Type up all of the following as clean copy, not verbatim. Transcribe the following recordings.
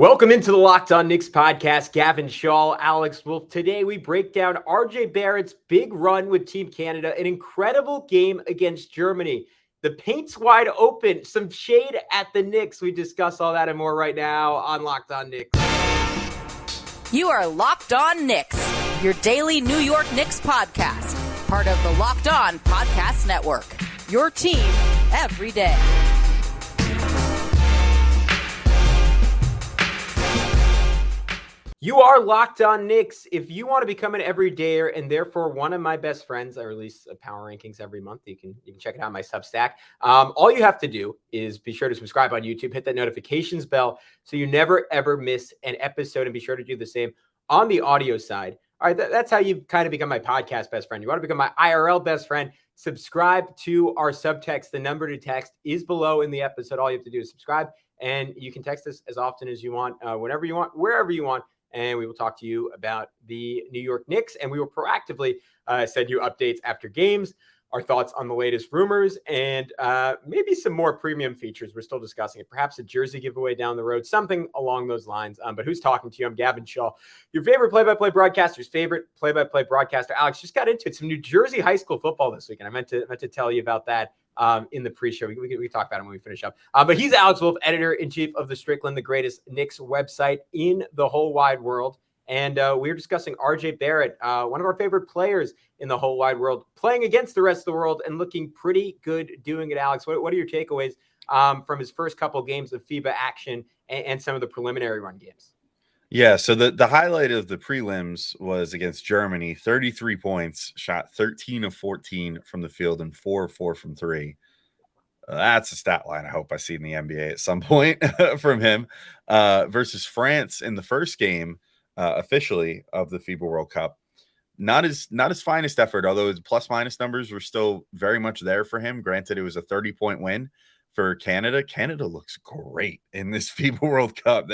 Welcome into the Locked On Knicks podcast. Gavin, Shaw, Alex Wolf. Today we break down RJ Barrett's big run with Team Canada, an incredible game against Germany. The paint's wide open, some shade at the Knicks. We discuss all that and more right now on Locked On Knicks. You are Locked On Knicks, your daily New York Knicks podcast, part of the Locked On Podcast Network, your team every day. You are Locked On Knicks. If you want to become an everydayer and therefore one of my best friends, I release power rankings every month. You can check it out on my Substack. All you have to do is be sure to subscribe on YouTube, hit that notifications bell so you never ever miss an episode, and be sure to do the same on the audio side. All right, that's how you kind of become my podcast best friend. You want to become my IRL best friend, subscribe to our Subtext. The number to text is below in the episode. All you have to do is subscribe, and you can text us as often as you want, whenever you want, wherever you want. And we will talk to you about the New York Knicks, and we will proactively send you updates after games, our thoughts on the latest rumors, and maybe some more premium features. We're still discussing it. Perhaps a jersey giveaway down the road, something along those lines. But who's talking to you? I'm Gavin Shaw, your favorite play-by-play broadcaster's favorite play-by-play broadcaster. Alex, just got into it. Some New Jersey high school football this weekend. I meant to tell you about that. In the pre-show. We can talk about him when we finish up. But he's Alex Wolf, editor-in-chief of the Strickland, the greatest Knicks website in the whole wide world. And we're discussing RJ Barrett, one of our favorite players in the whole wide world, playing against the rest of the world and looking pretty good doing it. Alex, what are your takeaways from his first couple games of FIBA action and some of the preliminary run games? Yeah, so the highlight of the prelims was against Germany, 33 points, shot 13 of 14 from the field and 4 of 4 from three. That's a stat line I hope I see in the NBA at some point from him. Versus France in the first game officially of the FIBA World Cup. Not his finest effort, although his plus-minus numbers were still very much there for him. Granted, it was a 30-point win for Canada. Canada looks great in this FIBA World Cup.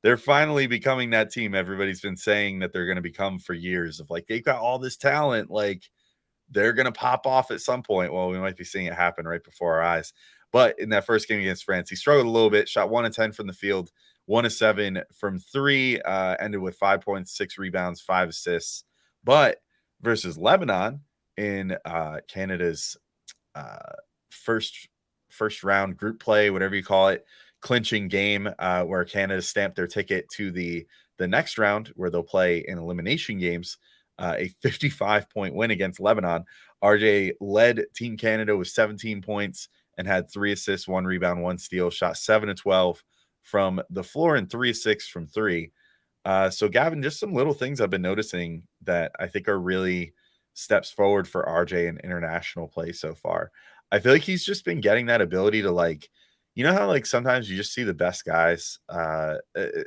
They're finally becoming that team everybody's been saying that they're going to become for years, of like, they've got all this talent, like they're going to pop off at some point. Well, we might be seeing it happen right before our eyes. But in that first game against France, he struggled a little bit, shot 1 of 10 from the field, 1 of 7 from three, ended with 5 points, 6 rebounds, 5 assists. But versus Lebanon in Canada's first round group play, whatever you call it, clinching game, where Canada stamped their ticket to the next round where they'll play in elimination games, a 55-point win against Lebanon. RJ led Team Canada with 17 points and had 3 assists, 1 rebound, 1 steal, shot 7 of 12 from the floor and 3 of 6 from three. So Gavin, just some little things I've been noticing that I think are really steps forward for RJ in international play so far. I feel like he's just been getting that ability to, like, you know how like sometimes you just see the best guys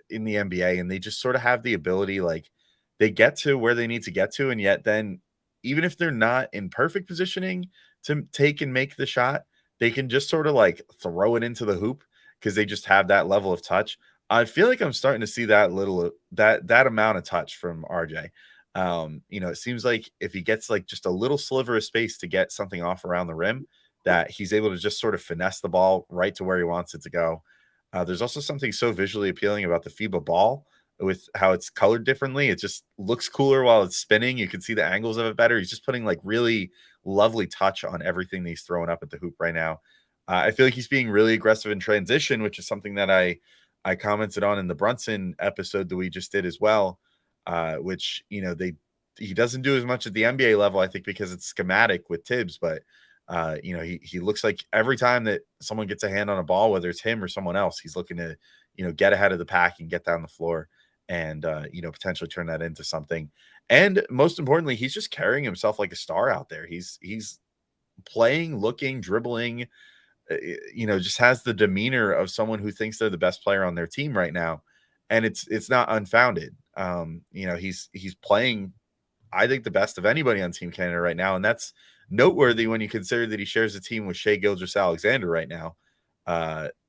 in the NBA and they just sort of have the ability, like they get to where they need to get to, and yet then even if they're not in perfect positioning to take and make the shot, they can just sort of like throw it into the hoop because they just have that level of touch. I feel like I'm starting to see that that amount of touch from RJ. It seems like if he gets like just a little sliver of space to get something off around the rim, that he's able to just sort of finesse the ball right to where he wants it to go. There's also something so visually appealing about the FIBA ball with how it's colored differently. It just looks cooler while it's spinning. You can see the angles of it better. He's just putting like really lovely touch on everything that he's throwing up at the hoop right now. I feel like he's being really aggressive in transition, which is something that I commented on in the Brunson episode that we just did as well, which, he doesn't do as much at the NBA level, I think, because it's schematic with Tibbs, but he looks like every time that someone gets a hand on a ball, whether it's him or someone else, he's looking to, get ahead of the pack and get down the floor and, potentially turn that into something. And most importantly, he's just carrying himself like a star out there. He's playing, looking, dribbling, just has the demeanor of someone who thinks they're the best player on their team right now. And it's not unfounded. He's playing, I think, the best of anybody on Team Canada right now. And that's noteworthy when you consider that he shares a team with Shai Gilgeous-Alexander right now,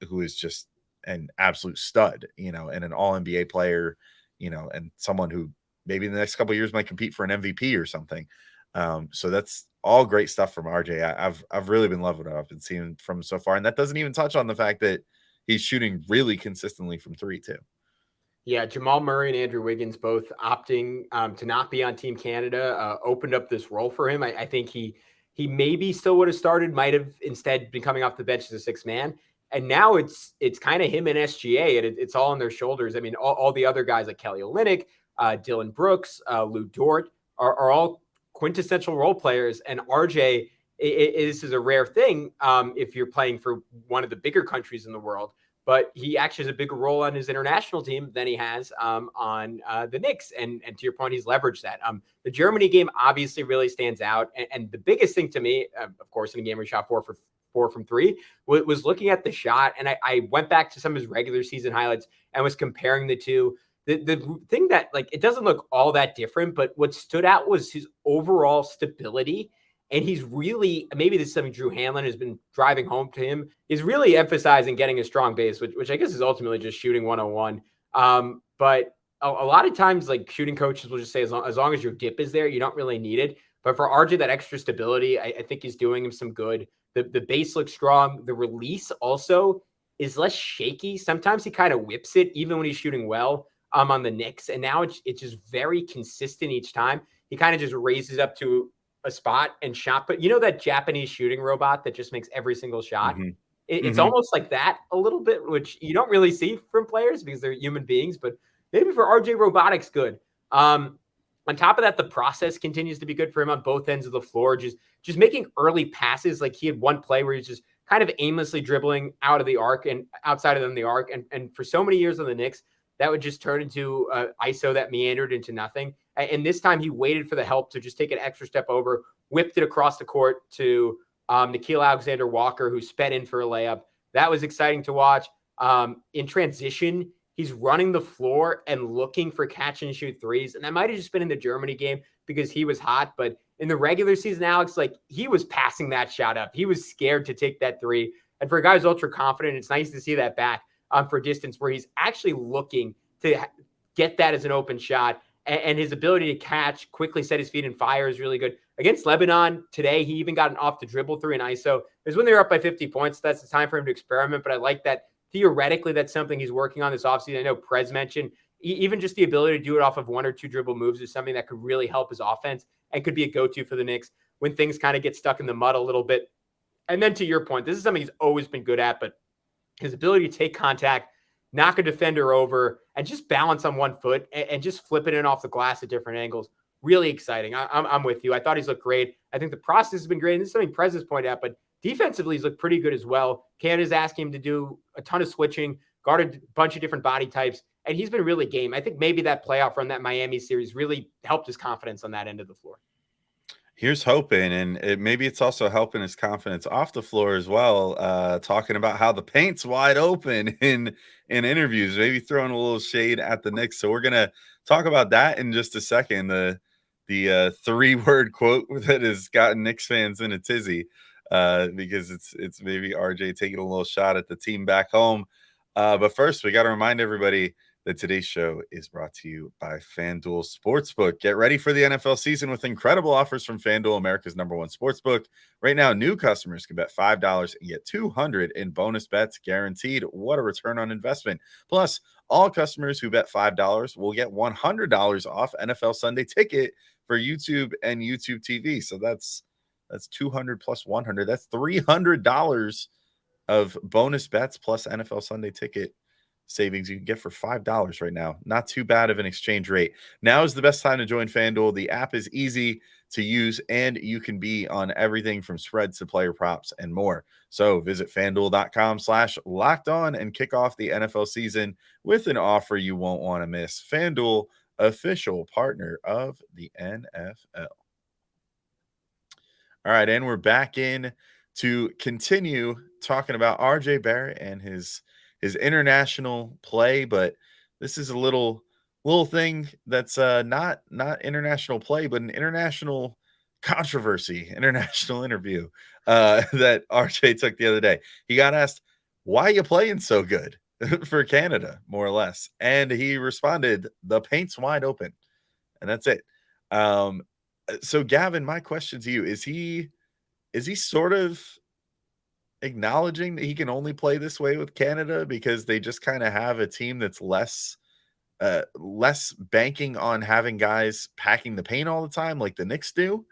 who is just an absolute stud, and an all-NBA player, and someone who maybe in the next couple of years might compete for an MVP or something. So that's all great stuff from RJ. I've really been loving what I've been seeing from so far. And that doesn't even touch on the fact that, he's shooting really consistently from three too. Yeah, Jamal Murray and Andrew Wiggins both opting to not be on Team Canada opened up this role for him. I think he maybe still would have started, might have instead been coming off the bench as a sixth man. And now it's kind of him and SGA, and it's all on their shoulders. I mean, all the other guys like Kelly Olynyk, Dylan Brooks, Lou Dort are all quintessential role players. And RJ, this is a rare thing if you're playing for one of the bigger countries in the world. But he actually has a bigger role on his international team than he has on the Knicks. And to your point, he's leveraged that. The Germany game obviously really stands out. And the biggest thing to me, of course, in a game where he shot 4 from 3, was looking at the shot. And I went back to some of his regular season highlights and was comparing the two. The thing that, like, it doesn't look all that different, but what stood out was his overall stability. And he's really, maybe this is something Drew Hanlon has been driving home to him, is really emphasizing getting a strong base, which I guess is ultimately just shooting 101. But a lot of times, like, shooting coaches will just say, as long as your dip is there, you don't really need it. But for RJ, that extra stability, I think is doing him some good. The base looks strong. The release also is less shaky. Sometimes he kind of whips it, even when he's shooting well on the Knicks. And now it's just very consistent each time. He kind of just raises up to a spot and shot. But you know that Japanese shooting robot that just makes every single shot? Mm-hmm. It's almost like that a little bit, which you don't really see from players because they're human beings. But maybe for RJ, robotics good. On top of that, the process continues to be good for him on both ends of the floor. Just making early passes. Like, he had one play where he's just kind of aimlessly dribbling out of the arc and outside of the arc. And for so many years on the Knicks, that would just turn into ISO that meandered into nothing. And this time he waited for the help to just take an extra step over, whipped it across the court to Nickeil Alexander-Walker, who sped in for a layup. That was exciting to watch. In transition, he's running the floor and looking for catch and shoot threes. And that might have just been in the Germany game because he was hot. But in the regular season, Alex, like, he was passing that shot up. He was scared to take that three. And for a guy who's ultra confident, it's nice to see that back for distance where he's actually looking to get that as an open shot. And his ability to catch, quickly set his feet and fire is really good. Against Lebanon today, he even got an off the dribble through an ISO. It was when they were up by 50 points. That's the time for him to experiment. But I like that theoretically that's something he's working on this offseason. I know Prez mentioned even just the ability to do it off of 1 or 2 dribble moves is something that could really help his offense and could be a go-to for the Knicks when things kind of get stuck in the mud a little bit. And then to your point, this is something he's always been good at, but his ability to take contact, knock a defender over, and just balance on one foot and just flip it in off the glass at different angles. Really exciting. I'm with you. I thought he's looked great. I think the process has been great. And this is something Prez has pointed out, but defensively he's looked pretty good as well. Canada's asking him to do a ton of switching, guarded a bunch of different body types, and he's been really game. I think maybe that playoff run, that Miami series, really helped his confidence on that end of the floor. Here's hoping, and maybe it's also helping his confidence off the floor as well, talking about how the paint's wide open in interviews, maybe throwing a little shade at the Knicks. So we're going to talk about that in just a second, the 3-word quote that has gotten Knicks fans in a tizzy because it's maybe RJ taking a little shot at the team back home. But first, we got to remind everybody that today's show is brought to you by FanDuel Sportsbook. Get ready for the NFL season with incredible offers from FanDuel, America's #1 sportsbook. Right now, new customers can bet $5 and get $200 in bonus bets guaranteed. What a return on investment. Plus, all customers who bet $5 will get $100 off NFL Sunday Ticket for YouTube and YouTube TV. So that's 200 plus 100. That's $300 of bonus bets plus NFL Sunday Ticket savings you can get for $5 right now. Not too bad of an exchange rate. Now is the best time to join FanDuel. The app is easy to use, and you can be on everything from spreads to player props and more. So visit FanDuel.com/lockedon and kick off the NFL season with an offer you won't want to miss. FanDuel, official partner of the NFL. All right, and we're back in to continue talking about RJ Barrett and his international play, but this is a little thing that's not international play, but an international controversy, international interview that RJ took the other day. He got asked, why are you playing so good for Canada, more or less? And he responded, the paint's wide open. And that's it. So Gavin, my question to you, is he sort of acknowledging that he can only play this way with Canada because they just kind of have a team that's less banking on having guys packing the paint all the time like the Knicks do?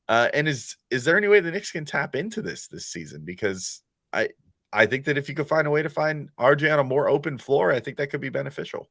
And is there any way the Knicks can tap into this season? Because I think that if you could find a way to find RJ on a more open floor, I think that could be beneficial.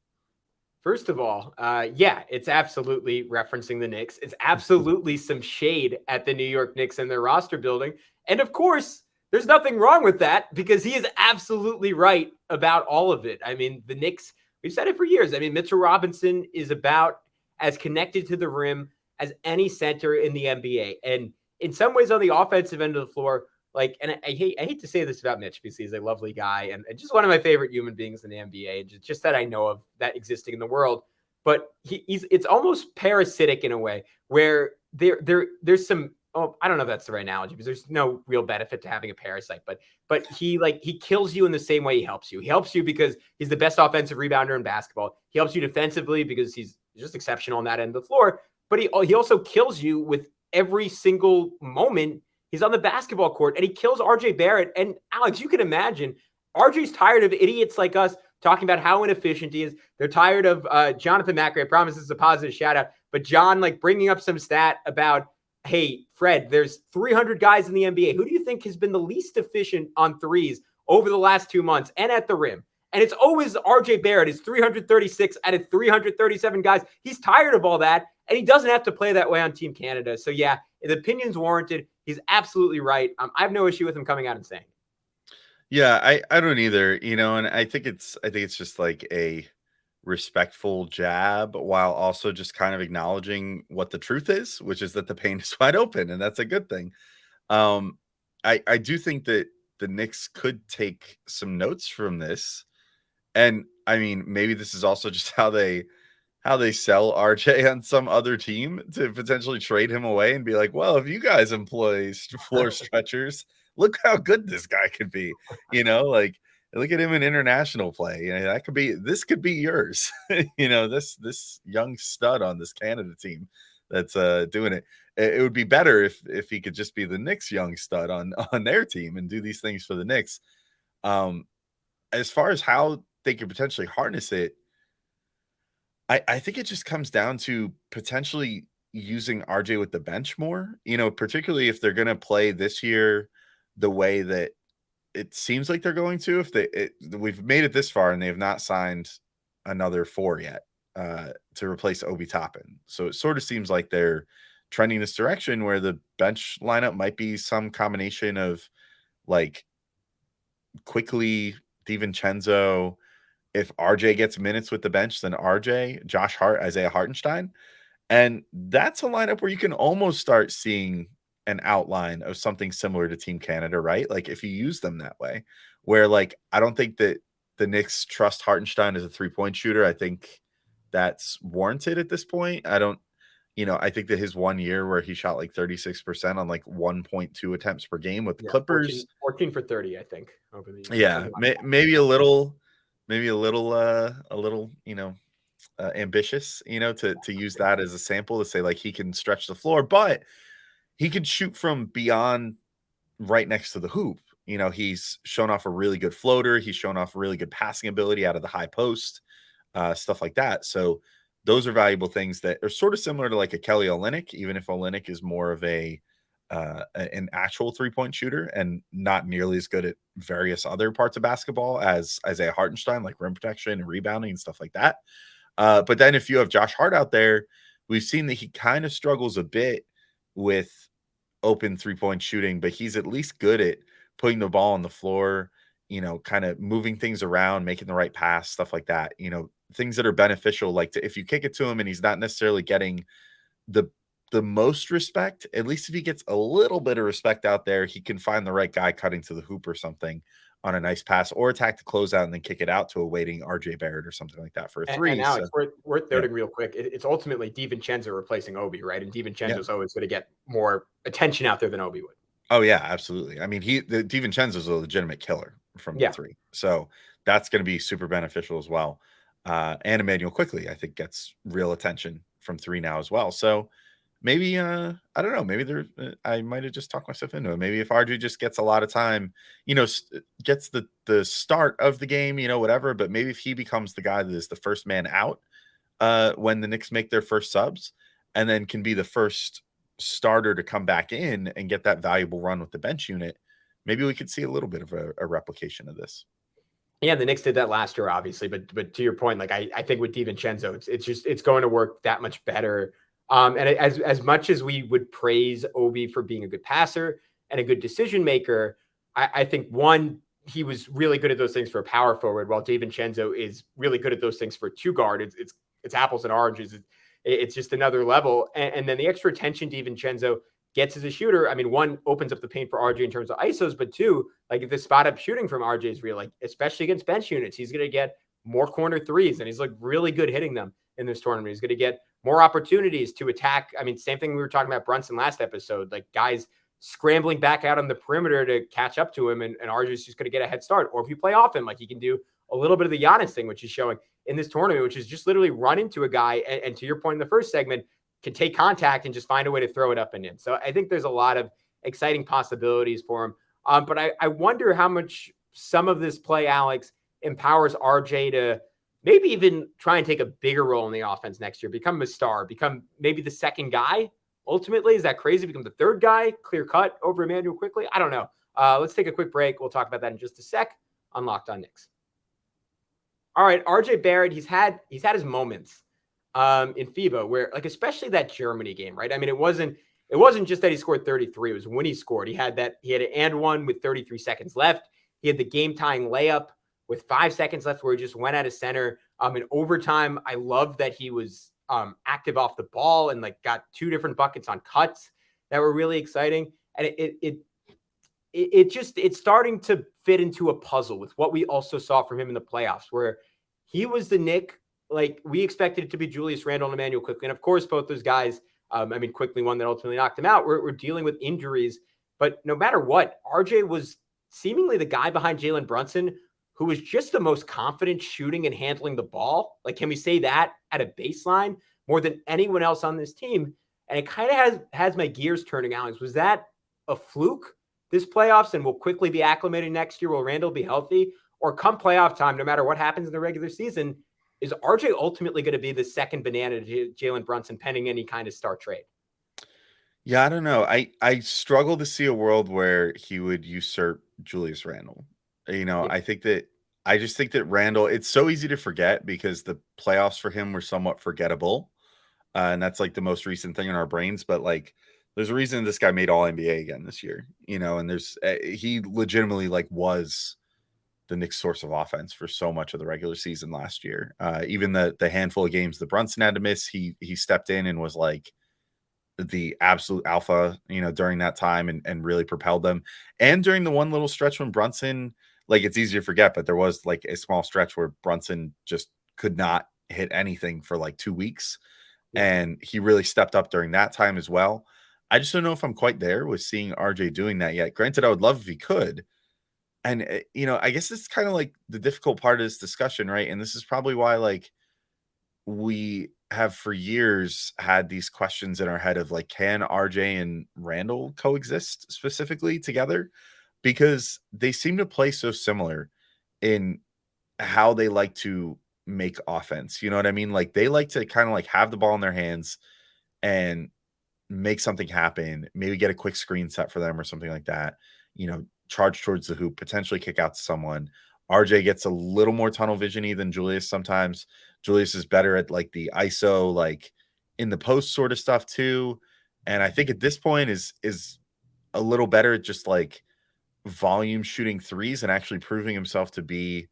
First of all, yeah, it's absolutely referencing the Knicks. It's absolutely some shade at the New York Knicks and their roster building. And of course, there's nothing wrong with that because he is absolutely right about all of it. I mean, the Knicks, we've said it for years. I mean, Mitchell Robinson is about as connected to the rim as any center in the NBA. And in some ways on the offensive end of the floor, like, and I hate to say this about Mitch because he's a lovely guy and just one of my favorite human beings in the NBA, and just that I know of that existing in the world. But it's almost parasitic in a way where there's some, I don't know if that's the right analogy because there's no real benefit to having a parasite, but he kills you in the same way he helps you. He helps you because he's the best offensive rebounder in basketball. He helps you defensively because he's just exceptional on that end of the floor. But he also kills you with every single moment he's on the basketball court, and he kills RJ Barrett. And Alex, you can imagine RJ's tired of idiots like us talking about how inefficient he is. They're tired of Jonathan Macri. I promise this is a positive shout out, but John like bringing up some stat about, hey, Fred, there's 300 guys in the NBA. Who do you think has been the least efficient on threes over the last 2 months and at the rim? And it's always RJ Barrett. It's 336 out of 337 guys. He's tired of all that, and he doesn't have to play that way on Team Canada. So yeah, the opinion's warranted. He's absolutely right. I have no issue with him coming out and saying it. Yeah, I don't either, and I think it's just like a respectful jab while also just kind of acknowledging what the truth is, which is that the paint is wide open, and that's a good thing. I do think that the Knicks could take some notes from this. And I mean, maybe this is also just how they sell RJ on some other team to potentially trade him away and be like, well, if you guys employ floor stretchers, look how good this guy could be. Like look at him in international play. This could be yours. This young stud on this Canada team that's doing it. It would be better if he could just be the Knicks young stud on their team and do these things for the Knicks. As far as how they could potentially harness it, I think it just comes down to potentially using RJ with the bench more, particularly if they're going to play this year the way that it seems like they're going to. We've made it this far and they have not signed another 4 yet to replace Obi Toppin. So it sort of seems like they're trending this direction where the bench lineup might be some combination of like Quickly, DiVincenzo. If RJ gets minutes with the bench, then RJ, Josh Hart, Isaiah Hartenstein. And that's a lineup where you can almost start seeing an outline of something similar to Team Canada, right? Like if you use them that way, where like, I don't think that the Knicks trust Hartenstein as a 3-point shooter. I think that's warranted at this point. I think that his 1 year where he shot like 36% on like 1.2 attempts per game with the Clippers, 14 for 30, I think over the year. Yeah. Maybe a little, ambitious, to use that as a sample to say like he can stretch the floor, but he could shoot from beyond right next to the hoop. He's shown off a really good floater. He's shown off really good passing ability out of the high post, stuff like that. So those are valuable things that are sort of similar to like a Kelly Olynyk, even if Olynyk is more of an actual 3-point shooter and not nearly as good at various other parts of basketball as Isaiah Hartenstein, like rim protection and rebounding and stuff like that. But then if you have Josh Hart out there, we've seen that he kind of struggles a bit with open 3-point shooting, but he's at least good at putting the ball on the floor, kind of moving things around, making the right pass, stuff like that, things that are beneficial. Like if you kick it to him and he's not necessarily getting the most respect, at least if he gets a little bit of respect out there, he can find the right guy cutting to the hoop or something on a nice pass, or attack the closeout and then kick it out to a waiting RJ Barrett or something like that for a 3. And now it's worth noting real quick. It's ultimately DiVincenzo replacing Obi, right? And DiVincenzo's always going to get more attention out there than Obi would. Oh yeah, absolutely. I mean, DiVincenzo's a legitimate killer from the 3. So that's going to be super beneficial as well. And Emmanuel Quickly, I think, gets real attention from 3 now as well. So maybe I don't know. Maybe I might have just talked myself into it. Maybe if RJ just gets a lot of time, gets the start of the game, whatever. But maybe if he becomes the guy that is the first man out when the Knicks make their first subs, and then can be the first starter to come back in and get that valuable run with the bench unit, maybe we could see a little bit of a replication of this. Yeah, the Knicks did that last year, obviously, but to your point, like I think with DiVincenzo, it's going to work that much better. And as much as we would praise Obi for being a good passer and a good decision maker, I think he was really good at those things for a power forward, while DiVincenzo is really good at those things for two guard. It's apples and oranges. It's just another level. And then the extra attention DiVincenzo gets as a shooter. I mean, one, opens up the paint for RJ in terms of ISOs, but two, like if the spot up shooting from RJ is real, like especially against bench units, he's going to get more corner threes, and he's like really good hitting them in this tournament. He's going to get more opportunities to attack. I mean, same thing we were talking about Brunson last episode, like guys scrambling back out on the perimeter to catch up to him, and RJ's just going to get a head start. Or if you play off him, like he can do a little bit of the Giannis thing, which is showing in this tournament, which is just literally run into a guy, and to your point in the first segment, can take contact and just find a way to throw it up and in. So I think there's a lot of exciting possibilities for him. But I wonder how much some of this play, Alex, empowers RJ to maybe even try and take a bigger role in the offense next year, become a star, become maybe the second guy. Ultimately, is that crazy? Become the third guy, clear cut over Emmanuel quickly? I don't know. Let's take a quick break. We'll talk about that in just a sec on Locked On Knicks. All right, RJ Barrett, he's had his moments in FIBA where, like, especially that Germany game, right? I mean, it wasn't just that he scored 33. It was when he scored. He had an and one with 33 seconds left. He had the game tying layup with 5 seconds left where he just went out of center. In overtime, I love that he was active off the ball and like got 2 different buckets on cuts that were really exciting. And it's starting to fit into a puzzle with what we also saw from him in the playoffs, where he was the Knick. Like, we expected it to be Julius Randle and Emmanuel Quickly. And of course, both those guys, Quickly, one that ultimately knocked him out, we're dealing with injuries. But no matter what, RJ was seemingly the guy behind Jalen Brunson who was just the most confident shooting and handling the ball. Like, can we say that at a baseline more than anyone else on this team? And it kind of has my gears turning, Alex. Was that a fluke this playoffs and will Quickly be acclimated next year? Will Randle be healthy? Or come playoff time, no matter what happens in the regular season, is RJ ultimately going to be the second banana to Jalen Brunson pending any kind of star trade? Yeah, I don't know. I struggle to see a world where he would usurp Julius Randle. Yeah. I just think that Randle, it's so easy to forget because the playoffs for him were somewhat forgettable. And that's like the most recent thing in our brains. But like, there's a reason this guy made All NBA again this year, and he legitimately like was the Knicks' source of offense for so much of the regular season last year. Even the handful of games that Brunson had to miss, he stepped in and was like the absolute alpha, during that time and really propelled them. And during the one little stretch when Brunson, like, it's easy to forget, but there was like a small stretch where Brunson just could not hit anything for like 2 weeks. Yeah. And he really stepped up during that time as well. I just don't know if I'm quite there with seeing RJ doing that yet. Granted, I would love if he could. And, I guess it's kind of like the difficult part of this discussion, right? And this is probably why, like, we have for years had these questions in our head of like, can RJ and Randle coexist specifically together? Because they seem to play so similar in how they like to make offense. You know what I mean? Like, they like to kind of like have the ball in their hands and make something happen, maybe get a quick screen set for them or something like that, charge towards the hoop, potentially kick out to someone. RJ gets a little more tunnel vision-y than Julius sometimes. Julius is better at like the ISO, like in the post sort of stuff too. And I think at this point is a little better at just like volume shooting threes and actually proving himself to be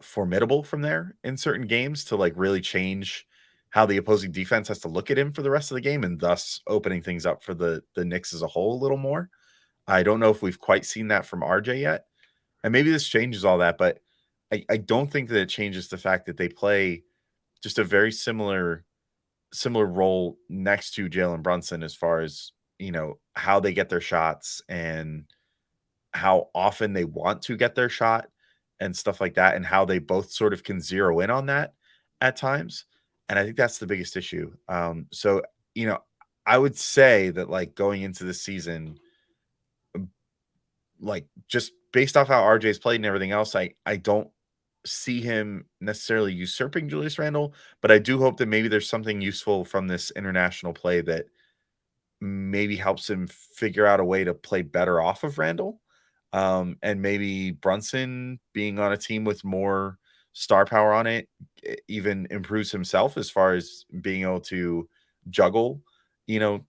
formidable from there in certain games to like really change how the opposing defense has to look at him for the rest of the game, and thus opening things up for the Knicks as a whole a little more. I don't know if we've quite seen that from RJ yet. And maybe this changes all that, but I don't think that it changes the fact that they play just a very similar role next to Jalen Brunson as far as, how they get their shots and how often they want to get their shot and stuff like that, and how they both sort of can zero in on that at times. And I think that's the biggest issue. So, I would say that like going into the season, like just based off how RJ's played and everything else, I don't see him necessarily usurping Julius Randle, but I do hope that maybe there's something useful from this international play that maybe helps him figure out a way to play better off of Randle. And maybe Brunson being on a team with more star power on it even improves himself as far as being able to juggle,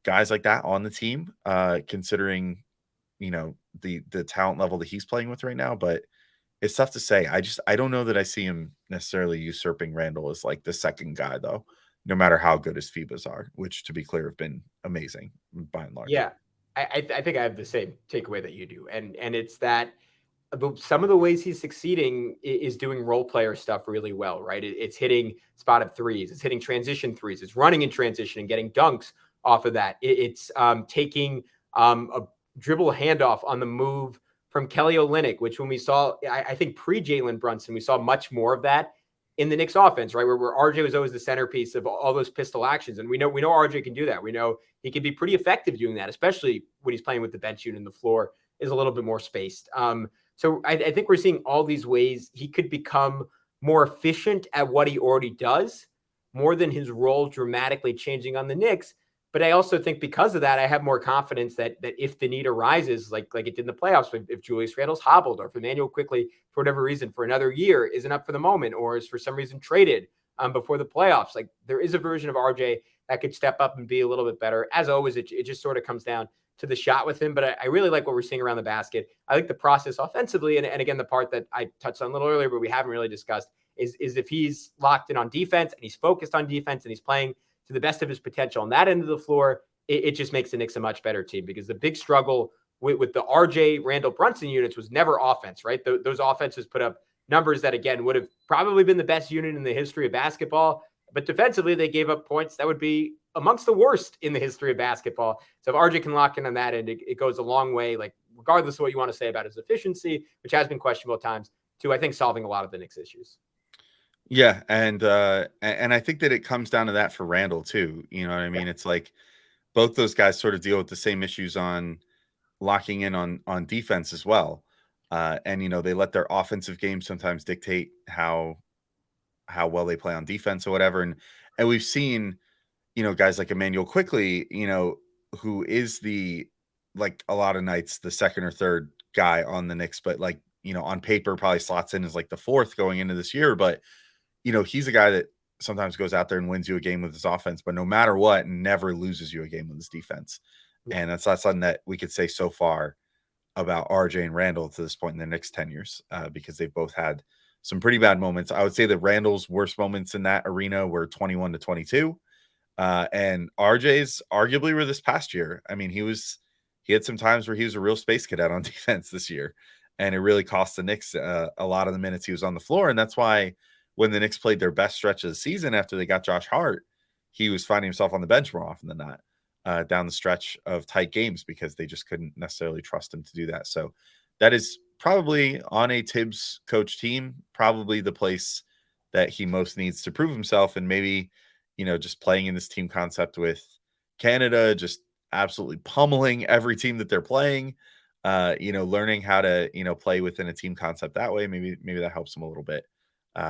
guys like that on the team, considering, the talent level that he's playing with right now. But it's tough to say. I don't know that I see him necessarily usurping Randle as like the second guy, though, no matter how good his FIBAs are, which to be clear have been amazing by and large. Yeah, I think I have the same takeaway that you do, and it's that some of the ways he's succeeding is doing role player stuff really well, right? It's hitting spotted threes, it's hitting transition threes, it's running in transition and getting dunks off of that. It's taking a dribble handoff on the move from Kelly Olynyk, which when we saw, I think pre-Jalen Brunson, we saw much more of that in the Knicks offense, right? Where RJ was always the centerpiece of all those pistol actions. And we know RJ can do that. We know he can be pretty effective doing that, especially when he's playing with the bench unit and the floor is a little bit more spaced. So I think we're seeing all these ways he could become more efficient at what he already does, more than his role dramatically changing on the Knicks. But I also think because of that, I have more confidence that if the need arises, like it did in the playoffs, if Julius Randle's hobbled or if Emmanuel quickly, for whatever reason, for another year isn't up for the moment or is for some reason traded before the playoffs, like there is a version of RJ that could step up and be a little bit better. As always, it just sort of comes down to the shot with him. But I really like what we're seeing around the basket. I like the process offensively. And again, the part that I touched on a little earlier, but we haven't really discussed is if he's locked in on defense and he's focused on defense and he's playing to the best of his potential on that end of the floor, it just makes the Knicks a much better team, because the big struggle with the RJ Randle Brunson units was never offense, right? Those offenses put up numbers that, again, would have probably been the best unit in the history of basketball. But defensively, they gave up points that would be amongst the worst in the history of basketball. So if RJ can lock in on that end, it goes a long way, like regardless of what you want to say about his efficiency, which has been questionable at times, to, I think, solving a lot of the Knicks' issues. Yeah, and I think that it comes down to that for Randle too. You know what I mean? Yeah. It's like both those guys sort of deal with the same issues on locking in on defense as well. And they let their offensive game sometimes dictate how well they play on defense or whatever. And we've seen, guys like Emmanuel Quickly, who is like a lot of nights the second or third guy on the Knicks, but like, on paper probably slots in as like the fourth going into this year. But he's a guy that sometimes goes out there and wins you a game with his offense, but no matter what, never loses you a game with his defense. Yeah. And that's not something that we could say so far about RJ and Randle to this point in the next 10 years, because they've both had some pretty bad moments. I would say that Randle's worst moments in that arena were 21 to 22. And RJ's arguably were this past year. I mean, he had some times where he was a real space cadet on defense this year, and it really cost the Knicks a lot of the minutes he was on the floor. And that's why when the Knicks played their best stretch of the season after they got Josh Hart, he was finding himself on the bench more often than not down the stretch of tight games, because they just couldn't necessarily trust him to do that. So that is probably on a Tibbs coach team, probably the place that he most needs to prove himself. And maybe, just playing in this team concept with Canada, just absolutely pummeling every team that they're playing, learning how to, play within a team concept that way. Maybe that helps him a little bit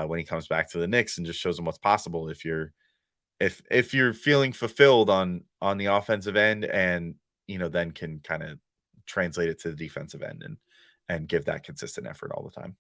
when he comes back to the Knicks, and just shows him what's possible if you're feeling fulfilled on the offensive end, and then can kind of translate it to the defensive end and give that consistent effort all the time.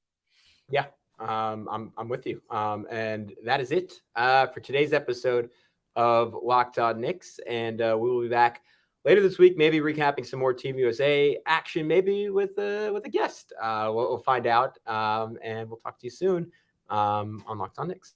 Yeah, I'm with you. And that is it for today's episode of Locked On Knicks, and we will be back later this week, maybe recapping some more Team USA action, maybe with a guest. We'll find out, and we'll talk to you soon on Locked On Knicks.